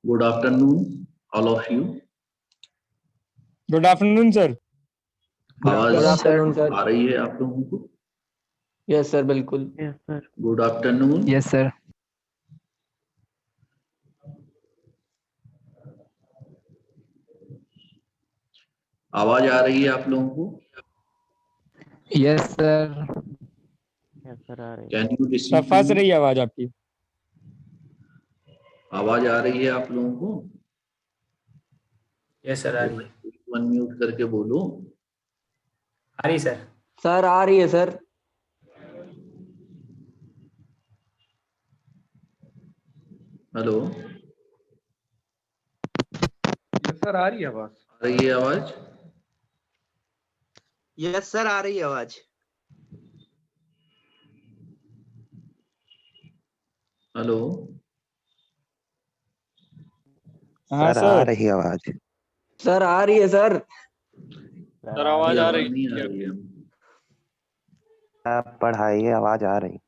Good afternoon, all of you. Good afternoon sir. आवाज good afternoon sir. आ रही है आप लोगों को? यस सर, बिल्कुल। Yes sir. Good afternoon. Yes sir. आवाज आ रही है आप लोगों को? Yes sir. यस सर, आ रही है। कैन यू सब रिसीव फंस रही है आवाज आपकी। आवाज आ रही है आप लोगों को? यस सर, आ रही है। अनम्यूट करके बोलो। आ रही सर। सर आ रही है सर। हेलो, यस सर, आ रही है आवाज। आ रही है आवाज? यस सर, आ रही है आवाज। हेलो, हाँ सर, आ सर। रही आवाज। सर आ रही है सर। सर आवाज आ रही नहीं आ है। रही है। आप पढ़ाइए, आवाज आ रही।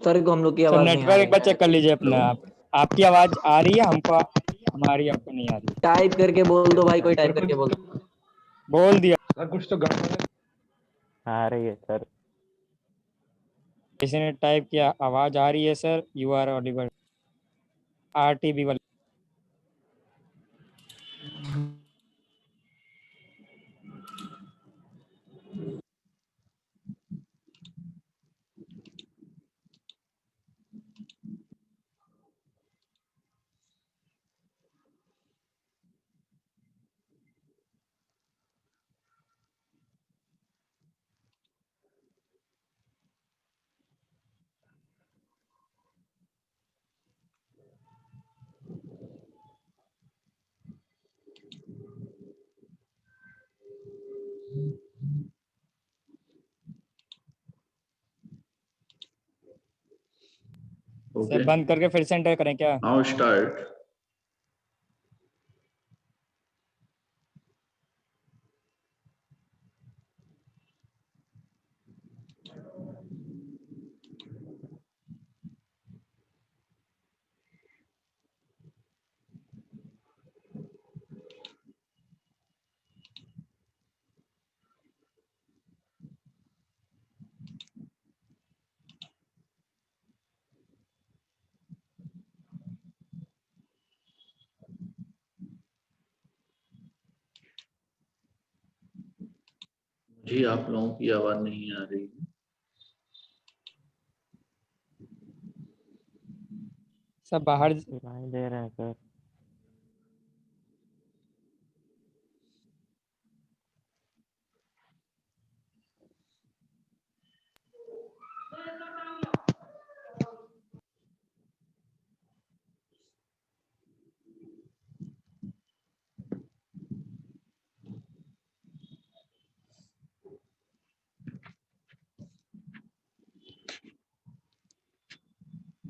सर को हम लोग की सर आवाज नहीं आ नेटवर्क एक बार रही। चेक कर लीजिए अपना हेलो? आप। आपकी आवाज आ रही है हमको, हमारी आपको नहीं आ रही। टाइप करके बोल दो भाई, कोई टाइप करके बोल दो। बोल दिया सर कुछ तो गड़बड़ है। आ रही है सर। किसी ने टाइप किया, आवाज आ रही है sir, you are audible. RTB वाला। ओके, सर बंद करके फिर से एंटर करें क्या? Now start. मुझे आप लोगों की आवाज नहीं आ रही है। सब बाहर। सुनाई दे रहे हैं सर।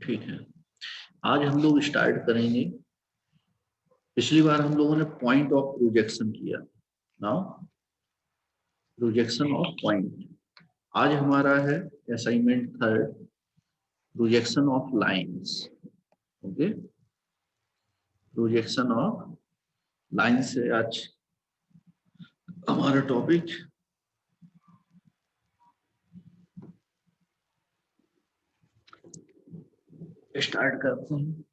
ठीक है, आज हम लोग स्टार्ट करेंगे। पिछली बार हम लोगों ने पॉइंट ऑफ प्रोजेक्शन किया। Now projection of point. आज हमारा है assignment third, projection of lines. Okay, projection of lines से आज हमारा टॉपिक। स्टार्ट करते हैं।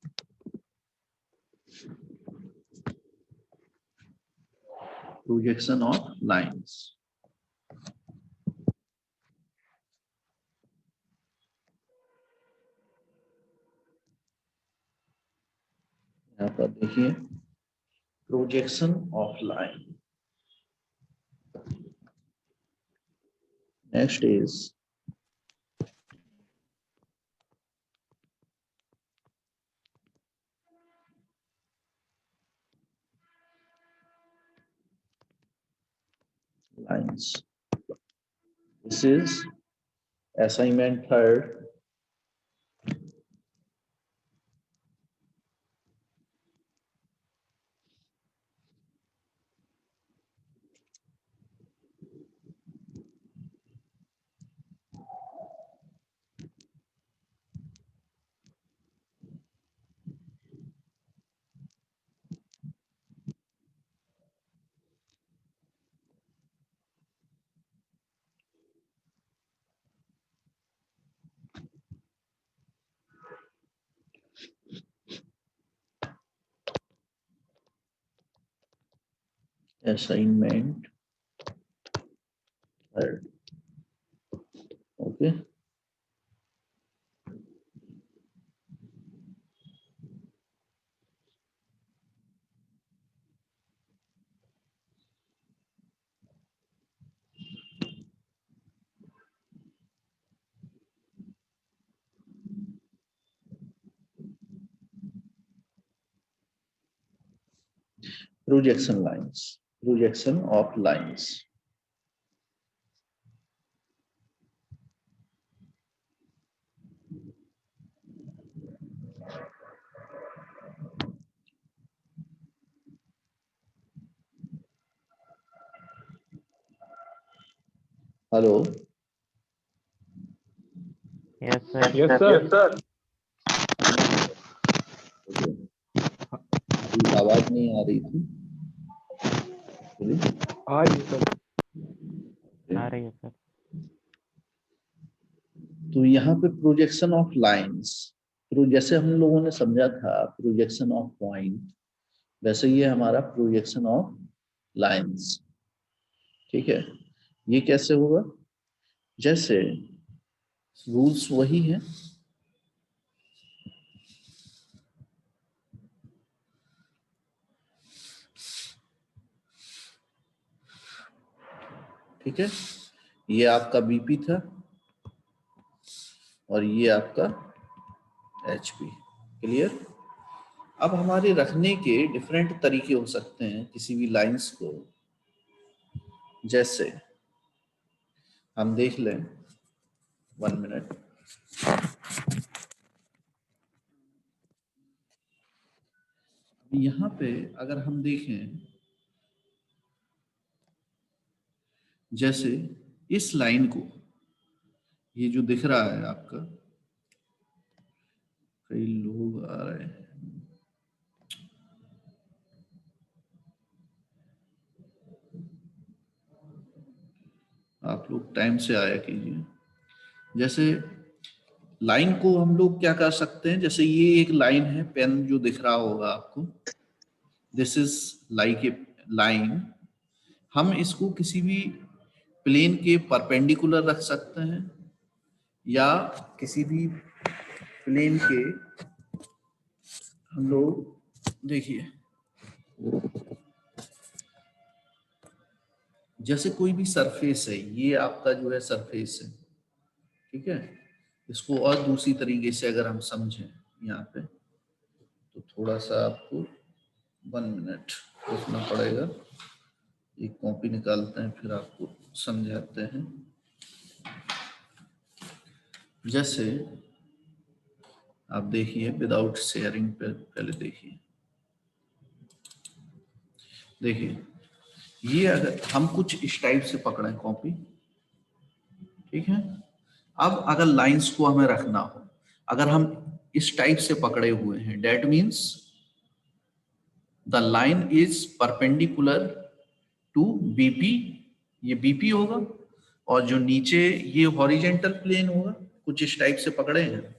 Projection of lines. यहाँ पर देखिए, projection of line. Next is lines. This is assignment third. assignment third. Okay. Projection lines, projection of lines. Hello. Yes, sir. Yes, sir. आवाज नहीं आ रही थी। आ रही है सर। आ रही है सर। तो यहाँ पे प्रोजेक्शन ऑफ लाइंस, जैसे हम लोगों ने समझा था प्रोजेक्शन ऑफ पॉइंट, वैसे ये हमारा प्रोजेक्शन ऑफ लाइंस। ठीक है, ये कैसे होगा? जैसे रूल्स वही है, ठीक है, ये आपका बीपी था और ये आपका एचपी। क्लियर? अब हमारे रखने के डिफरेंट तरीके हो सकते हैं किसी भी लाइंस को। जैसे हम देख लें, 1 मिनट। यहाँ पे अगर हम देखें, जैसे इस लाइन को, ये जो दिख रहा है आपका, कई लोग आ रहे हैं, आप लोग टाइम से आया कीजिए। जैसे लाइन को हम लोग क्या कर सकते हैं, जैसे ये एक लाइन है, पेन जो दिख रहा होगा आपको, this is like a line. हम इसको किसी भी प्लेन के परपेंडिकुलर रख सकते हैं या किसी भी प्लेन के, हम लोग देखिए, जैसे कोई भी सरफेस है, ये आपका जो है सरफेस है, ठीक है। इसको और दूसरी तरीके से अगर हम समझें यहाँ पे, तो थोड़ा सा आपको 1 मिनट रुकना पड़ेगा, एक कॉपी निकालते हैं फिर आपको समझाते हैं। जैसे आप देखिए, विदाउट शेयरिंग पे पहले देखिए, ये अगर हम कुछ इस टाइप से पकड़े कॉपी, ठीक है। अब अगर लाइंस को हमें रखना हो, अगर हम इस टाइप से पकड़े हुए हैं, that means the line is perpendicular to BP, ये बीपी होगा, और जो नीचे ये हॉरिजेंटल प्लेन होगा, कुछ इस टाइप से पकड़े हैं,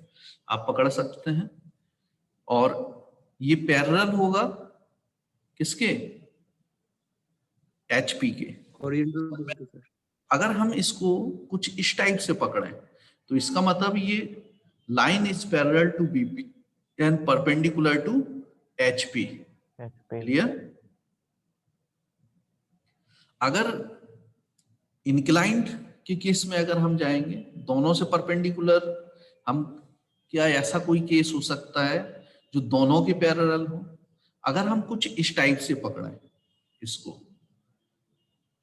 आप पकड़ सकते हैं, और ये पैरेलल होगा किसके? एचपी के। अगर हम इसको कुछ इस टाइप से पकड़ें, तो इसका मतलब ये line is parallel to BP and perpendicular to HP. Clear? अगर इंक्लाइंड के केस में अगर हम जाएंगे, दोनों से परपेंडिकुलर, हम क्या ऐसा कोई केस हो सकता है जो दोनों के पैरेलल हो? अगर हम कुछ इस टाइप से पकड़ें इसको,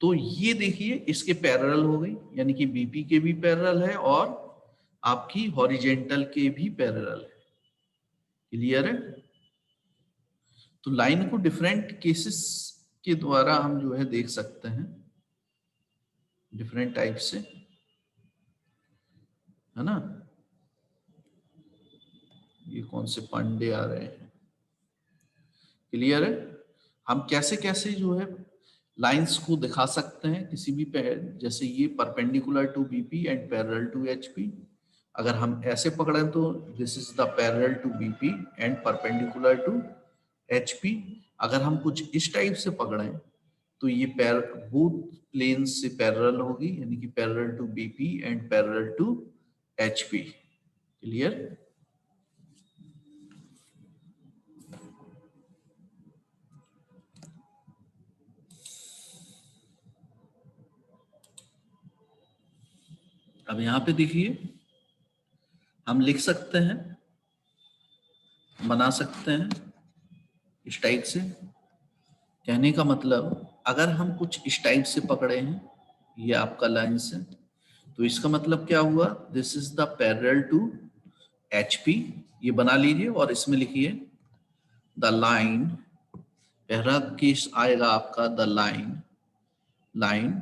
तो ये देखिए इसके पैरेलल हो गई, यानी कि बीपी के भी पैरेलल है और आपकी हॉरिजेंटल के भी पैरेलल है। क्लियर है? तो लाइन को डिफरेंट केसेस के द्वारा हम जो है देख सकते हैं, डिफरेंट टाइप से, है ना। ये कौन से पांडे आ रहे हैं? क्लियर है? हम कैसे कैसे जो है लाइंस को दिखा सकते हैं किसी भी जैसे ये perpendicular to BP and parallel to HP. अगर हम ऐसे पकड़ें तो this is the parallel to BP and perpendicular to HP. अगर हम कुछ इस टाइप से पकड़ें तो ये both प्लेन्स से पैरेलल होगी, यानी कि parallel to BP and parallel to HP. Clear? अब यहां पे देखिए, हम लिख सकते हैं, बना सकते हैं इस टाइप से। कहने का मतलब, अगर हम कुछ इस टाइप से पकड़े हैं, ये आपका लाइन से, तो इसका मतलब क्या हुआ, this is the parallel to HP. ये बना लीजिए और इसमें लिखिए द लाइन, पहला केस आएगा आपका द लाइन, लाइन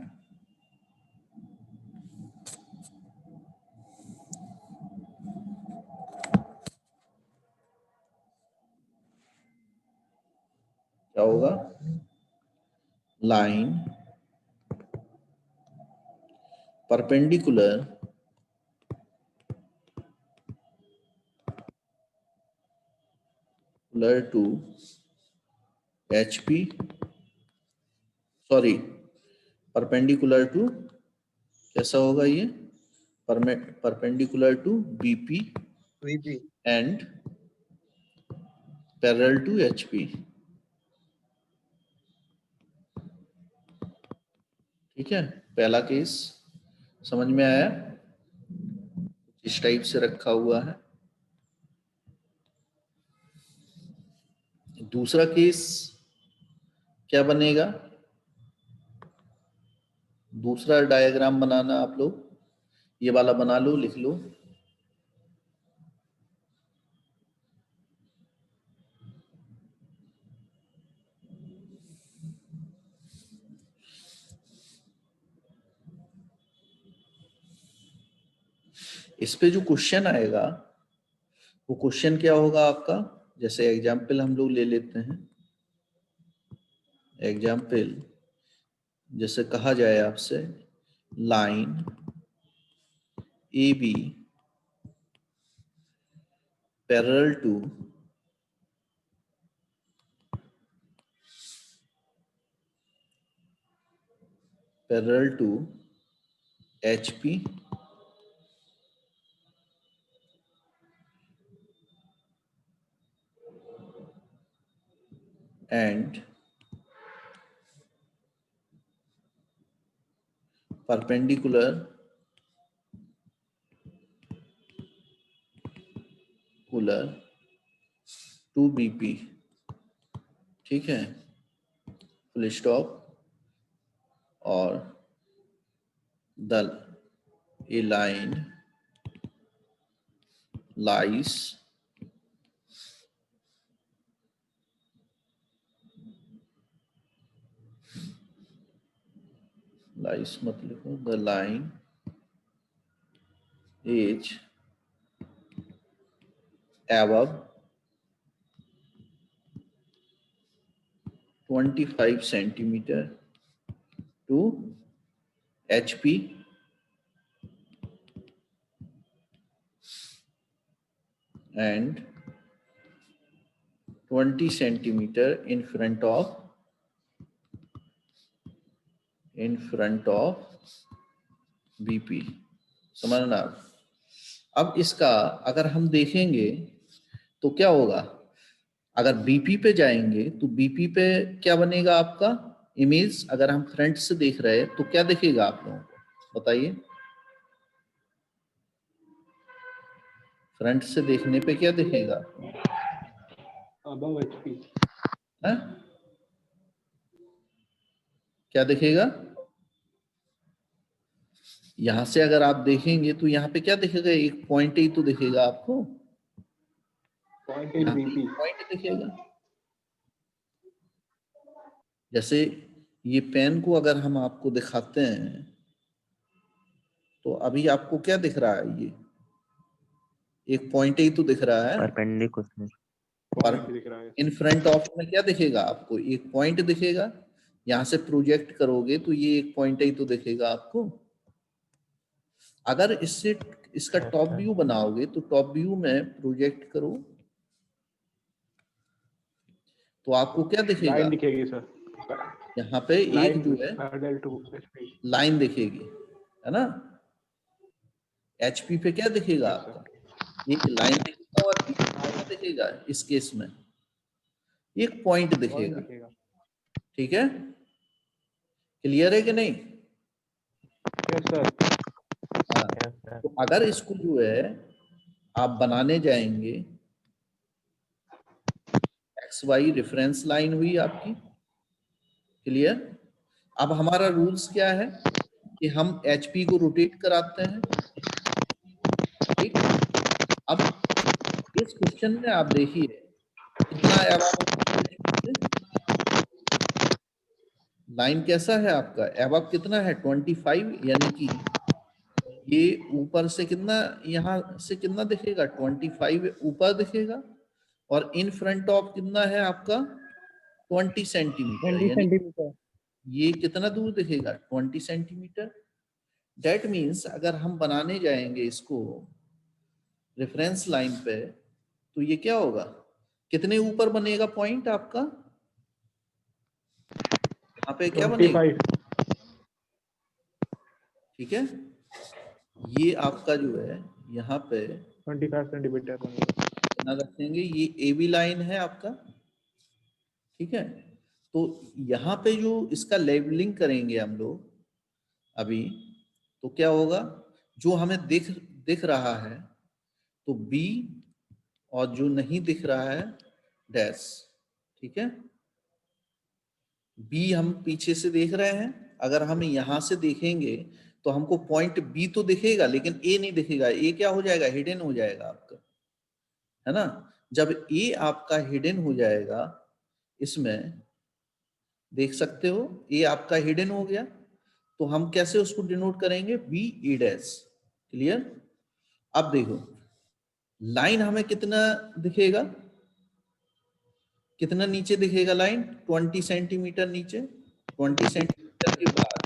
क्या होगा, line perpendicular to HP, sorry perpendicular to, कैसा होगा ये, perpendicular to BP and parallel to HP। ठीक है, पहला केस समझ में आया, इस टाइप से रखा हुआ है। दूसरा केस क्या बनेगा, दूसरा डायग्राम बनाना आप लोग, ये वाला बना लो, लिख लो। इस पे जो क्वेश्चन आएगा, वो क्वेश्चन क्या होगा आपका, जैसे एग्जाम्पल हम लोग ले लेते हैं। एग्जाम्पल जैसे कहा जाए आपसे, line AB parallel to HP and perpendicular to BP। ठीक है, फुल स्टॉप, और द ए लाइन लाइस मत लिखो, the line is above 25 centimeter to HP and 20 centimeter in front of BP। समझना। अब इसका अगर हम देखेंगे तो क्या होगा, अगर BP पे जाएंगे तो BP पे क्या बनेगा आपका इमेज, अगर हम फ्रंट से देख रहे हैं तो क्या दिखेगा आप लोगों को, बताइए। फ्रंट से देखने पे क्या दिखेगा, above HP। है? क्या दिखेगा, यहां से अगर आप देखेंगे तो यहाँ पे क्या दिखेगा, एक पॉइंट ही तो दिखेगा आपको, पॉइंट इन BP। पॉइंट दिखेगा। जैसे ये पेन को अगर हम आपको दिखाते हैं तो अभी आपको क्या दिख रहा है, ये एक पॉइंट ही तो दिख रहा है, परपेंडिकुलर। पर दिख रहा है। इन फ्रंट ऑफ में क्या दिखेगा आपको, एक पॉइंट दिखेगा। यहां से प्रोजेक्ट करोगे तो ये एक पॉइंट ही तो दिखेगा आपको। अगर इससे इसका टॉप व्यू बनाओगे तो टॉप व्यू में प्रोजेक्ट करो तो आपको क्या दिखेगा, लाइन दिखेगी सर। यहाँ पे एक Line जो है parallel to HP. लाइन दिखेगी, है ना। HP पे क्या दिखेगा Yes, sir. आपका, एक लाइन दिखेगा और बीच में क्या दिखेगा, इस केस में एक पॉइंट दिखेगा। ठीक है, क्लियर है कि नहीं? Yes, sir. हाँ, Yes, sir. तो अगर इसको जो है आप बनाने जाएंगे, XY रेफरेंस लाइन हुई आपकी, क्लियर। अब हमारा रूल्स क्या है कि हम HP को रोटेट कराते हैं, ठीक। अब इस क्वेश्चन में आप देखिए कितना लाइन कैसा है आपका, एबव कितना है 25, यानी कि ये ऊपर से कितना, यहाँ से कितना दिखेगा 25 ऊपर दिखेगा, और इन फ्रंट ऑफ कितना है आपका 20 सेंटीमीटर, 20 यानी सेंटीमीटर। ये कितना दूर दिखेगा 20 सेंटीमीटर। दैट मीन्स अगर हम बनाने जाएंगे इसको रेफरेंस लाइन पे, तो ये क्या होगा, कितने ऊपर बनेगा पॉइंट आपका, यहाँ पे क्या बनेगा, 25. ठीक है। ये आपका जो है यहाँ पे 25 सेंटीमीटर. कितना रखेंगे, ये AB लाइन है आपका, ठीक है। तो यहाँ पे जो इसका लेबलिंग करेंगे हम लोग अभी, तो क्या होगा, जो हमें दिख रहा है तो B, और जो नहीं दिख रहा है डैश, ठीक है। B हम पीछे से देख रहे हैं, अगर हम यहाँ से देखेंगे तो हमको पॉइंट B तो दिखेगा लेकिन A नहीं दिखेगा, A क्या हो जाएगा, हिडन हो जाएगा आपका, है ना। जब A आपका हिडन हो जाएगा, इसमें देख सकते हो A आपका हिडन हो गया, तो हम कैसे उसको डिनोट करेंगे, BA डैश, क्लियर। अब देखो लाइन हमें कितना दिखेगा, कितना नीचे दिखेगा लाइन, 20 सेंटीमीटर नीचे। 20 सेंटीमीटर के बाद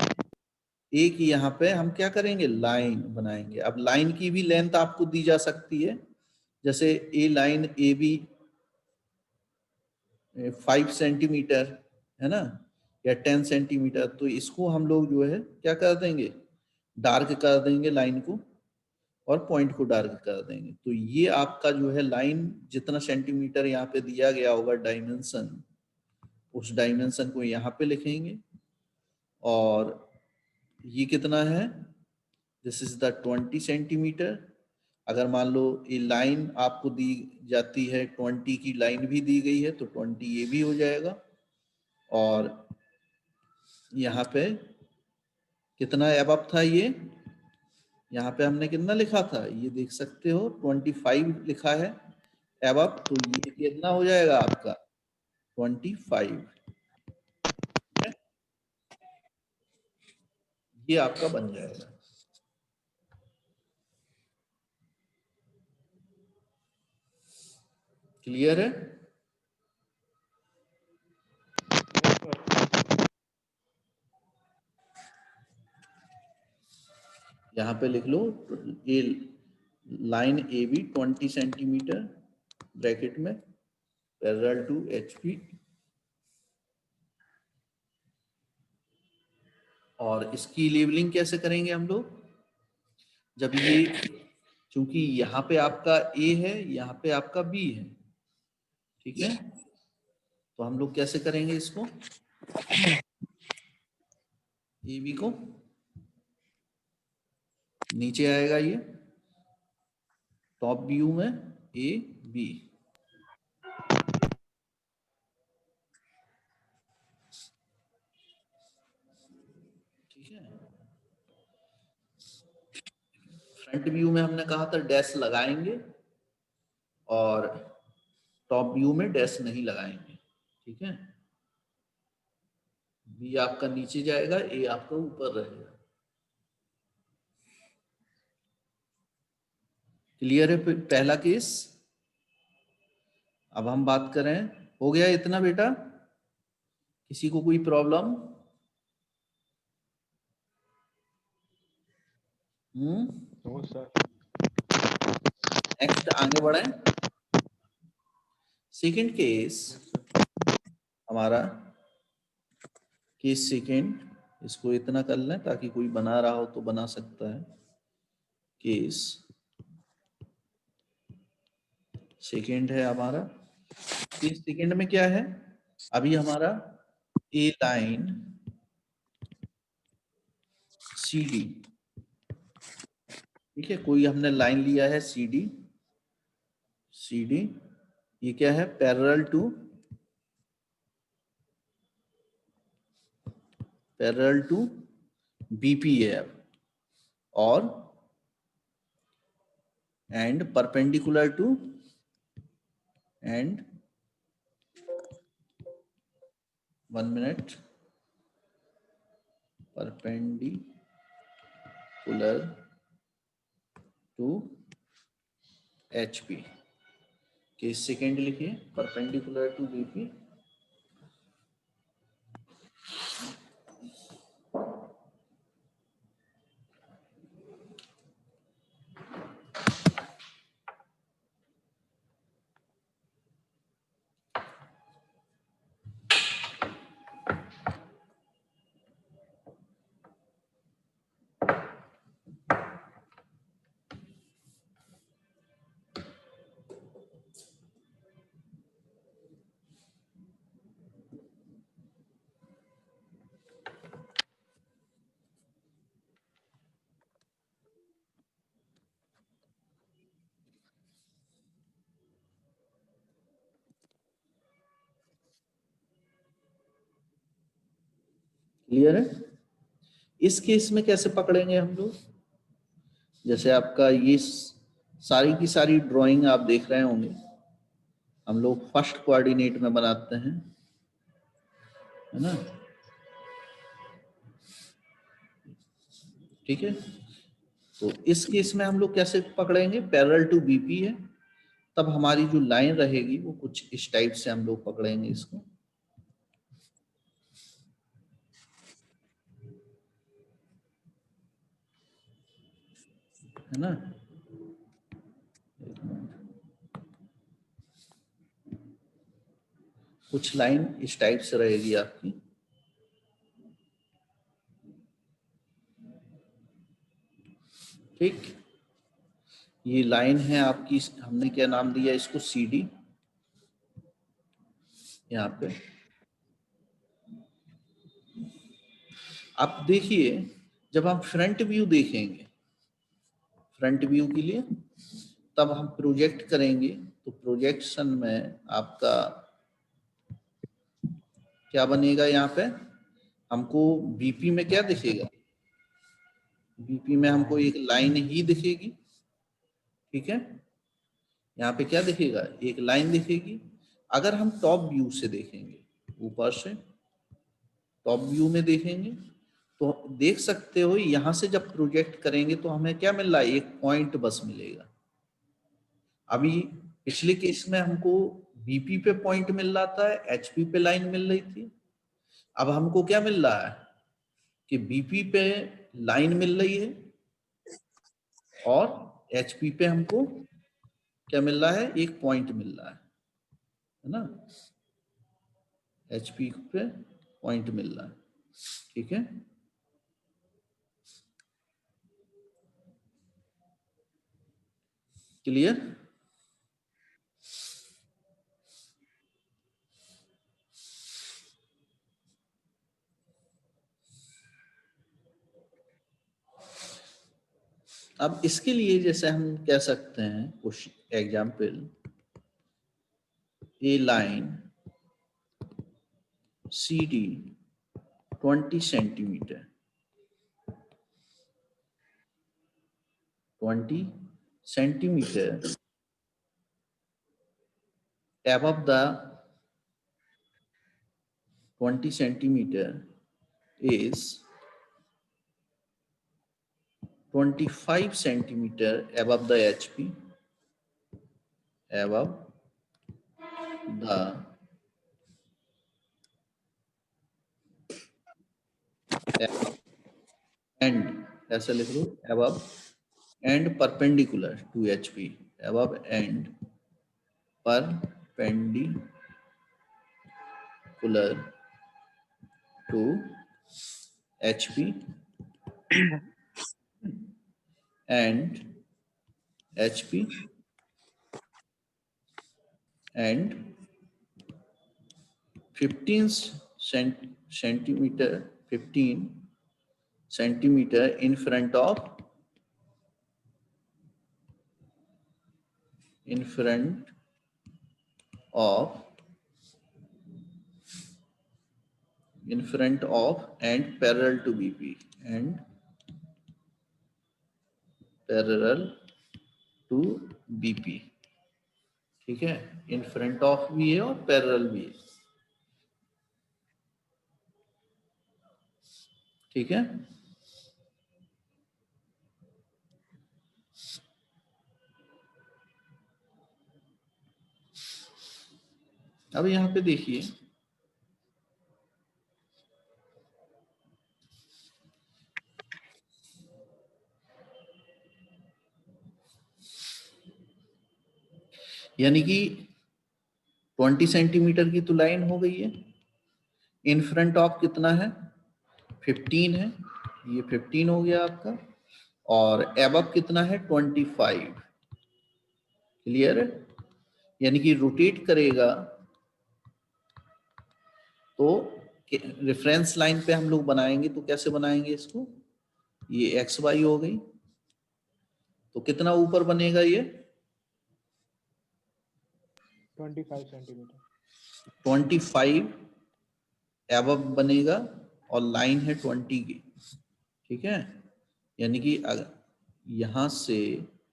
एक यहाँ पे हम क्या करेंगे, लाइन बनाएंगे। अब लाइन की भी लेंथ आपको दी जा सकती है, जैसे ए लाइन AB 5 सेंटीमीटर है ना, या 10 सेंटीमीटर, तो इसको हम लोग जो है क्या कर देंगे, डार्क कर देंगे लाइन को, और पॉइंट को डार्क कर देंगे। तो ये आपका जो है लाइन जितना सेंटीमीटर यहाँ पे दिया गया होगा डायमेंशन, उस डायमेंशन को यहाँ पे लिखेंगे, और ये कितना है, दिस इज द 20 सेंटीमीटर। अगर मान लो ये लाइन आपको दी जाती है, 20 की लाइन भी दी गई है, तो 20 ये भी हो जाएगा, और यहाँ पे कितना एबव था, ये यहाँ पे हमने कितना लिखा था, ये देख सकते हो 25 लिखा है एबव, तो ये कितना हो जाएगा आपका 25, ये आपका बन जाएगा। क्लियर है? यहाँ पे लिख लो, ये लाइन AB 20 सेंटीमीटर ब्रैकेट में पैरेलल टू HP, और इसकी लेबलिंग कैसे करेंगे हम लोग, जब ये, क्योंकि यहाँ पे आपका A है, यहाँ पे आपका B है, ठीक है, तो हम लोग कैसे करेंगे इसको, AB को नीचे आएगा ये टॉप व्यू में AB, ठीक है। फ्रंट व्यू में हमने कहा था डैश लगाएंगे, और टॉप व्यू में डैश नहीं लगाएंगे, ठीक है। B आपका नीचे जाएगा, A आपका ऊपर रहेगा। क्लियर है पहला केस? अब हम बात करें, हो गया इतना बेटा, किसी को कोई प्रॉब्लम? No, sir. नेक्स्ट आगे बढ़े। सेकंड केस हमारा केस सेकेंड, इसको इतना कर लें ताकि कोई बना रहा हो तो बना सकता है। केस सेकेंड है हमारा। केस सेकेंड में क्या है, अभी हमारा ए लाइन सी डी, ठीक है, कोई हमने लाइन लिया है सी डी, ये क्या है, पैरेलल टू बीपी है और and perpendicular to and 1 minute perpendicular to HP। Case second लिखिए, परपेंडिकुलर टू बीपी। क्लियर है? इस केस में कैसे पकड़ेंगे हम लोग, जैसे आपका ये सारी की सारी ड्राइंग आप देख रहे होंगे, हम लोग फर्स्ट कोऑर्डिनेट में बनाते हैं, है ना, ठीक है। तो इस केस में हम लोग कैसे पकड़ेंगे, पैरेलल टू बीपी है, तब हमारी जो लाइन रहेगी वो कुछ इस टाइप से हम लोग पकड़ेंगे इसको, है ना। कुछ लाइन इस टाइप से रहेगी आपकी, ठीक। ये लाइन है आपकी, हमने क्या नाम दिया इसको, CD। यहाँ पे आप देखिए, जब हम फ्रंट व्यू देखेंगे, फ्रंट व्यू के लिए तब हम प्रोजेक्ट करेंगे, तो प्रोजेक्शन में आपका क्या बनेगा, यहाँ पे हमको बीपी में क्या दिखेगा, बीपी में हमको एक लाइन ही दिखेगी, ठीक है। यहाँ पे क्या दिखेगा, एक लाइन दिखेगी। अगर हम टॉप व्यू से देखेंगे, ऊपर से टॉप व्यू में देखेंगे, तो देख सकते हो यहाँ से जब प्रोजेक्ट करेंगे तो हमें क्या मिल रहा है, एक पॉइंट बस मिलेगा। अभी पिछले केस में हमको बीपी पे पॉइंट मिल रहा था, एचपी पे लाइन मिल रही थी। अब हमको क्या मिल रहा है कि बीपी पे लाइन मिल रही है और एचपी पे हमको क्या मिल रहा है, एक पॉइंट मिल रहा है ना, एचपी पे पॉइंट मिल रहा है, ठीक है। क्लियर? अब इसके लिए जैसे हम कह सकते हैं, कुछ example, A line CD 20 centimetre, 20 centimetre above the 20 centimeter is 25 centimeter above the HP, above the and ऐसा लिख लो, above and perpendicular to HP, above and perpendicular to HP and HP and 15 centimeter in front of and parallel to BP and parallel to BP। ठीक है, in front of भी है और parallel भी है। ठीक है, अब यहां पे देखिए यानी कि 20 सेंटीमीटर की तो लाइन हो गई है। इन फ्रंट ऑफ कितना है? 15 है, ये 15 हो गया आपका। और एबव कितना है? 25। क्लियर है? यानी कि रोटेट करेगा तो रेफरेंस लाइन पे हम लोग बनाएंगे तो कैसे बनाएंगे इसको? ये एक्स वाई हो गई, तो कितना ऊपर बनेगा ये? 25 सेंटीमीटर। 25 एबव बनेगा और लाइन है 20 की। ठीक है, यानी कि यहां से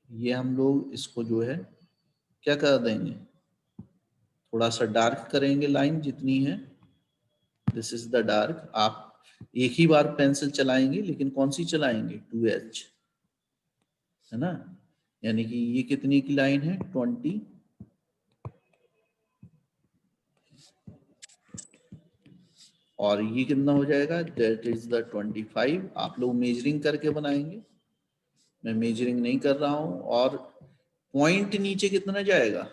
ये हम लोग इसको जो है क्या कर देंगे, थोड़ा सा डार्क करेंगे लाइन जितनी है। This is the dark. आप एक ही बार पेंसिल चलाएंगे, लेकिन कौन सी चलाएंगे? 2H, है ना। यानी कि ये कितनी की लाइन है? 20। और ये कितना हो जाएगा? That is the 25। आप लोग मेजरिंग करके बनाएंगे, मैं मेजरिंग नहीं कर रहा हूं। और पॉइंट नीचे कितना जाएगा?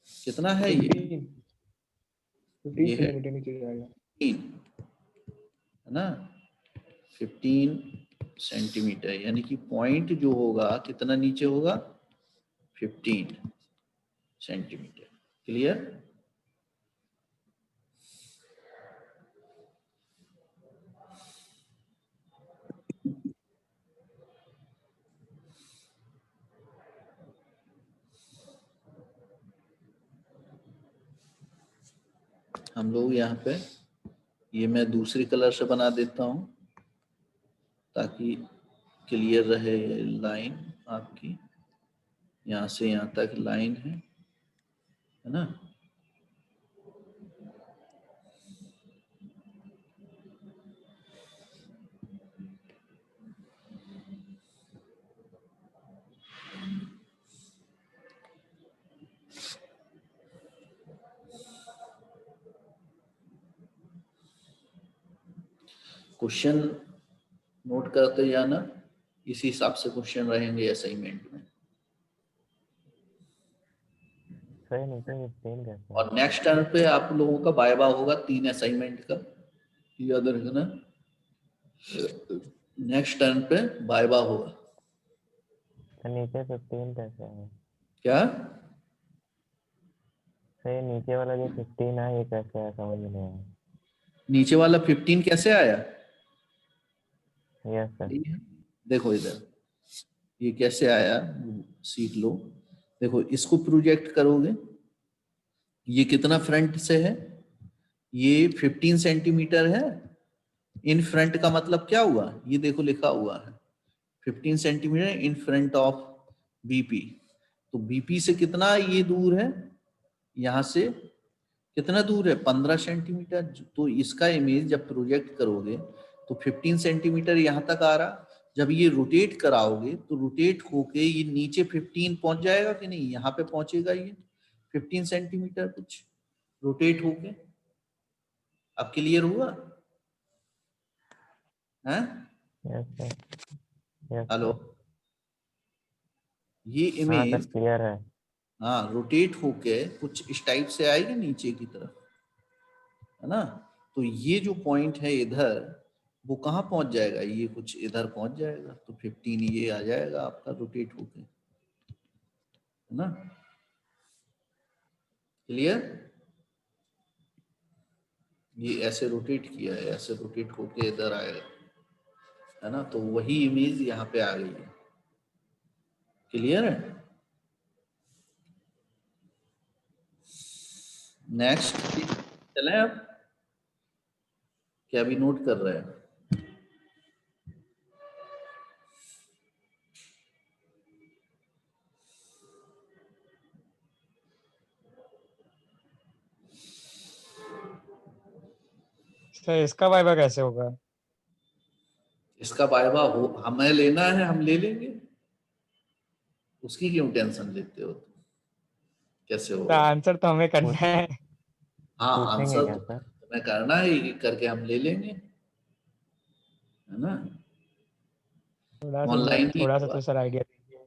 कितना है ये? 15 ये है सेंटीमीटर नीचे जाएगा। 15, है ना। 15 सेंटीमीटर, यानी कि पॉइंट जो होगा कितना नीचे होगा? 15 सेंटीमीटर। क्लियर? हम लोग यहाँ पे ये मैं दूसरी कलर से बना देता हूँ ताकि क्लियर रहे लाइन आपकी। यहाँ से यहाँ तक लाइन है ना। क्वेश्चन नोट करते जाना, इसी हिसाब से क्वेश्चन रहेंगे असाइनमेंट में। सही नीचे 15 कैसे? और नेक्स्ट टर्म पे आप लोगों का वाइवा होगा 3 असाइनमेंट का, याद रखना। नेक्स्ट टर्म पे वाइवा होगा। तो नीचे 15 कैसे है? क्या? सही नीचे वाला जो 15 है ये कैसे है, समझ नहीं आया। नीचे वाला 15 कैसे आया? Yes sir. देखो इधर ये कैसे आया, सीख लो। देखो इसको प्रोजेक्ट करोगे, ये कितना फ्रंट से है? ये 15 सेंटीमीटर है। इन फ्रंट का मतलब क्या हुआ? ये देखो लिखा हुआ है 15 centimetre in front of BP. तो बीपी से कितना ये दूर है? यहां से कितना दूर है? 15 सेंटीमीटर। तो इसका इमेज जब प्रोजेक्ट करोगे तो 15 सेंटीमीटर यहां तक आ रहा। जब ये रोटेट कराओगे तो रोटेट होके ये नीचे 15 पहुंच जाएगा कि नहीं? यहाँ पे पहुंचेगा ये 15 सेंटीमीटर कुछ रोटेट होके। अब क्लियर हुआ? हैं? Yes sir. Yes hello, sir. ये हाँ सर इमेज क्लियर है। हाँ रोटेट होके कुछ इस टाइप से आएगी नीचे की तरफ, है ना। तो ये जो पॉइंट है इधर, वो कहाँ पहुंच जाएगा, ये कुछ इधर पहुंच जाएगा, तो 15 ये आ जाएगा आपका रोटेट होके, है ना। क्लियर? ये ऐसे रोटेट किया है, ऐसे रोटेट होके इधर आएगा, है ना, तो वही इमेज यहाँ पे आ गई है। क्लियर है? नेक्स्ट चलें अब, क्या अभी नोट कर रहे हैं? सर इसका वाइवा कैसे होगा? इसका वाइवा हो हमें लेना है, हम ले लेंगे, उसकी क्यों टेंशन लेते हो? कैसे होगा? आंसर तो हमें करना है। हाँ, पूछेंगे आंसर क्या तो सर? हमें करना है, एक करके हम ले लेंगे, है ना। ऑनलाइन ही थोड़ा सा होगा, तो सर आइडिया दीजिए।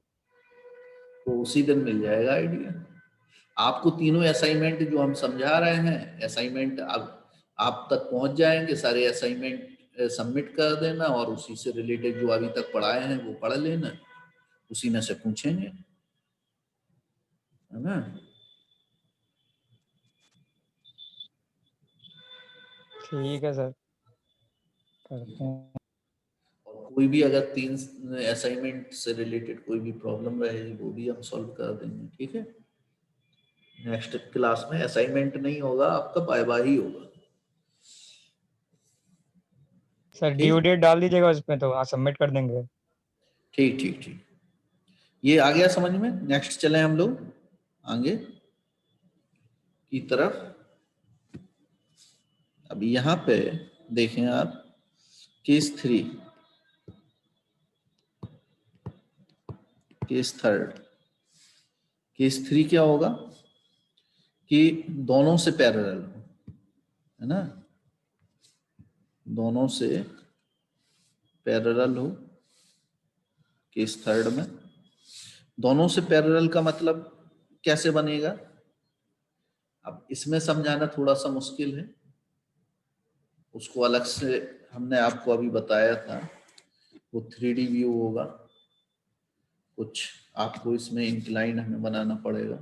तो उसी दिन मिल जाएगा आइडिया आपको। तीनों असाइनमेंट जो हम समझा रहे हैं, असाइनमेंट अब आप तक पहुंच जाएंगे, सारे असाइनमेंट सबमिट कर देना, और उसी से रिलेटेड जो अभी तक पढ़ाए हैं वो पढ़ लेना, उसी में से पूछेंगे, है ना। ठीक है सर, करते हैं। और कोई भी अगर 3 असाइनमेंट से रिलेटेड कोई भी प्रॉब्लम रहे, वो भी हम सॉल्व कर देंगे, ठीक है। नेक्स्ट क्लास में असाइनमेंट नहीं होगा, आपका वाइवा ही होगा। सर ठीक ड्यू डेट डाल दीजिएगा उसमें, तो हाँ सबमिट कर देंगे। ठीक ठीक ठीक, ये आ गया समझ में। नेक्स्ट चलें हम लोग आगे की तरफ। अभी यहाँ पे देखें आप, केस 3, केस 3, केस 3 क्या होगा कि दोनों से पैरेलल हो, है ना, दोनों से पैरेलल हो। केस 3 में दोनों से पैरेलल का मतलब कैसे बनेगा, अब इसमें समझाना थोड़ा सा मुश्किल है, उसको अलग से हमने आपको अभी बताया था। वो 3D व्यू होगा, कुछ आपको इसमें इंक्लाइन हमें बनाना पड़ेगा,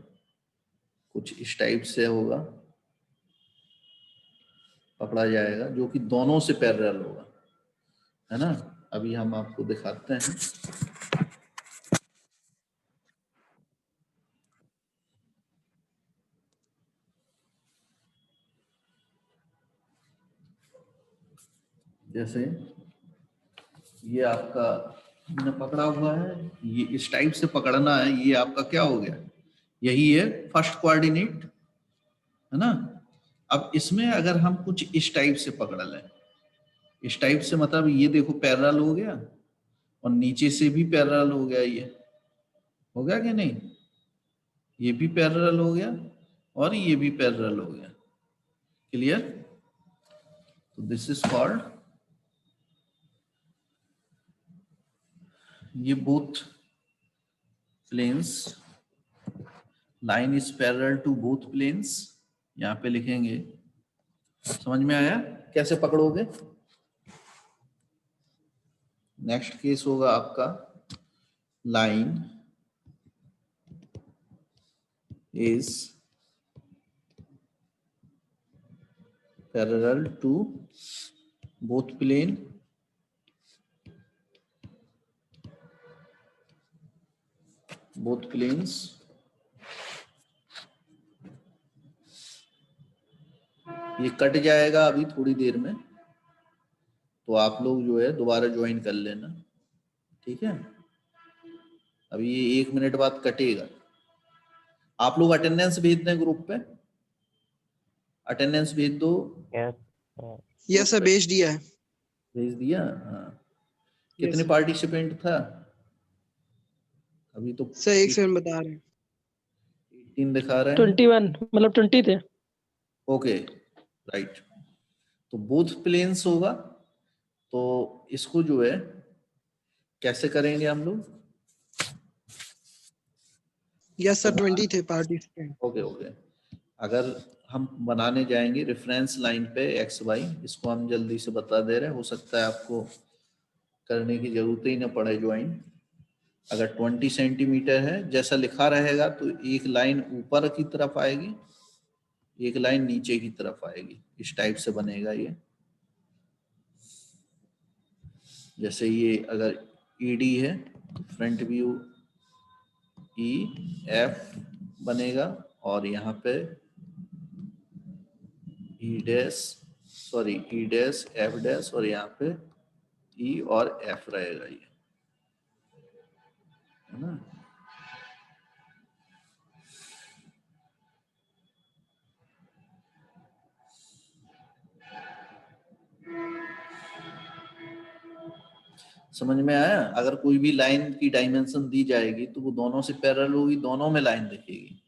कुछ इस टाइप से होगा, पकड़ा जाएगा, जो कि दोनों से पैरेलल होगा, है ना। अभी हम आपको दिखाते हैं। जैसे ये आपका हमने पकड़ा हुआ है, ये इस टाइप से पकड़ना है, ये आपका क्या हो गया, यही है फर्स्ट कोऑर्डिनेट, है ना। अब इसमें अगर हम कुछ इस टाइप से पकड़ लें, इस टाइप से मतलब ये देखो पैरेलल हो गया, और नीचे से भी पैरेलल हो गया, ये हो गया कि नहीं, ये भी पैरेलल हो गया और ये भी पैरेलल हो गया। क्लियर? तो दिस इज कॉल्ड, ये both planes, line is parallel to both planes, यहाँ पे लिखेंगे। समझ में आया कैसे पकड़ोगे? नेक्स्ट केस होगा आपका, line is parallel to both plane both planes ये कट जाएगा अभी थोड़ी देर में, तो आप लोग जो है दोबारा ज्वाइन कर लेना, ठीक है। अभी ये 1 मिनट बाद कटेगा। आप लोग अटेंडेंस भेज दें ग्रुप पे, अटेंडेंस भेज दो। यस सर, भेज दिया है। भेज दिया? हाँ। कितने Yes, पार्टिसिपेंट था अभी? तो सर एक सेकंड बता रहे हैं। 18 दिखा रहे हैं। 21 मतलब 20 थे। ओके राइट, तो बोथ प्लेन्स होगा, तो इसको जो है कैसे करेंगे हम लोग? यस सर, 20 थे पार्टिसिपेंट। ओके ओके, अगर हम बनाने जाएंगे रेफरेंस लाइन पे एक्स वाई, इसको हम जल्दी से बता दे रहे हैं, हो सकता है आपको करने की जरूरत ही ना पड़े ज्वाइन। अगर 20 सेंटीमीटर है जैसा लिखा रहेगा तो एक लाइन ऊपर की तरफ आएगी, एक लाइन नीचे की तरफ आएगी, इस टाइप से बनेगा ये। जैसे ये अगर ईडी है तो फ्रंट व्यू ई एफ बनेगा, और यहाँ पे ई डैश एफ डैश, और यहाँ पे ई और एफ रहेगा, ये है ना। समझ में आया? अगर कोई भी लाइन की डायमेंशन दी जाएगी तो वो दोनों से पैरेलल होगी, दोनों में लाइन दिखेगी।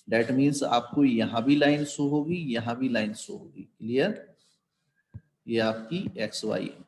दैट मीन्स आपको यहाँ भी लाइन शो होगी, यहाँ भी लाइन शो होगी। क्लियर? ये आपकी एक्स वाई है।